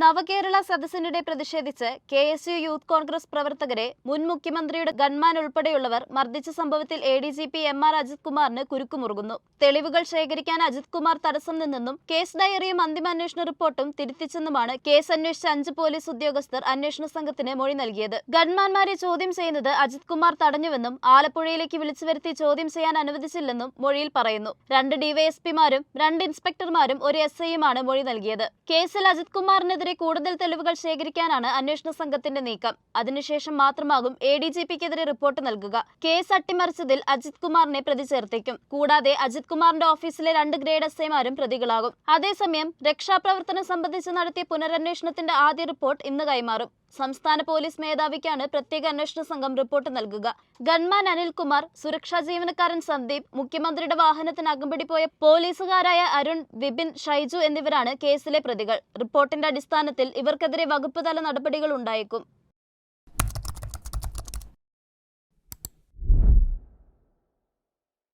നവകേരള സദസ്സിനിടെ പ്രതിഷേധിച്ച് KSU youth Congress പ്രവർത്തകരെ മുൻ മുഖ്യമന്ത്രിയുടെ ഗൺമാൻ ഉൾപ്പെടെയുള്ളവർ മർദ്ദിച്ച സംഭവത്തിൽ ADGP MR അജിത് കുമാറിന് കുരുക്കുമുറുകുന്നു. തെളിവുകൾ ശേഖരിക്കാൻ അജിത് കുമാർ തടസ്സം നിന്നെന്നും കേസ് ഡയറിയും അന്തിമ അന്വേഷണ റിപ്പോർട്ടും തിരുത്തിച്ചെന്നുമാണ് കേസ് അന്വേഷിച്ച 5 പോലീസ് ഉദ്യോഗസ്ഥർ അന്വേഷണ സംഘത്തിന് മൊഴി നൽകിയത്. ഗൺമാൻമാരെ ചോദ്യം ചെയ്യുന്നത് അജിത് കുമാർ തടഞ്ഞുവെന്നും ആലപ്പുഴയിലേക്ക് വിളിച്ചു വരുത്തി ചോദ്യം ചെയ്യാൻ അനുവദിച്ചില്ലെന്നും മൊഴിയിൽ പറയുന്നു. 2 ഡിവൈഎസ്പിമാരും 2 ഇൻസ്പെക്ടർമാരും 1 SIയുമാണ് മൊഴി നൽകിയത്. കേസിൽ അജിത് കുമാറിനെതിരെ കൂടുതൽ തെളിവുകൾ ശേഖരിക്കാനാണ് അന്വേഷണ സംഘത്തിന്റെ നീക്കം. അതിനുശേഷം മാത്രമാകും ADGPക്കെതിരെ റിപ്പോർട്ട് നൽകുക. കേസ് അട്ടിമറിച്ചതിൽ അജിത് കുമാറിനെ പ്രതി ചേർത്തേക്കും. കൂടാതെ അജിത് കുമാറിന്റെ ഓഫീസിലെ 2 ഗ്രേഡ് SIമാരും പ്രതികളാകും. അതേസമയം രക്ഷാപ്രവർത്തനം സംബന്ധിച്ച് നടത്തിയ പുനരന്വേഷണത്തിന്റെ ആദ്യ റിപ്പോർട്ട് ഇന്ന് കൈമാറും. സംസ്ഥാന പോലീസ് മേധാവിക്കാണ് പ്രത്യേക അന്വേഷണ സംഘം റിപ്പോർട്ട് നൽകുക. ഗൺമാൻ അനിൽകുമാർ, സുരക്ഷാ ജീവനക്കാരൻ സന്ദീപ്, മുഖ്യമന്ത്രിയുടെ വാഹനത്തിന് അകമ്പടി പോയ പോലീസുകാരായ അരുൺ, വിപിൻ, ഷൈജു എന്നിവരാണ് കേസിലെ പ്രതികൾ. റിപ്പോർട്ടിന്റെ അടിസ്ഥാനത്തിൽ ഇവർക്കെതിരെ വകുപ്പ് തല നടപടികൾ ഉണ്ടായേക്കും.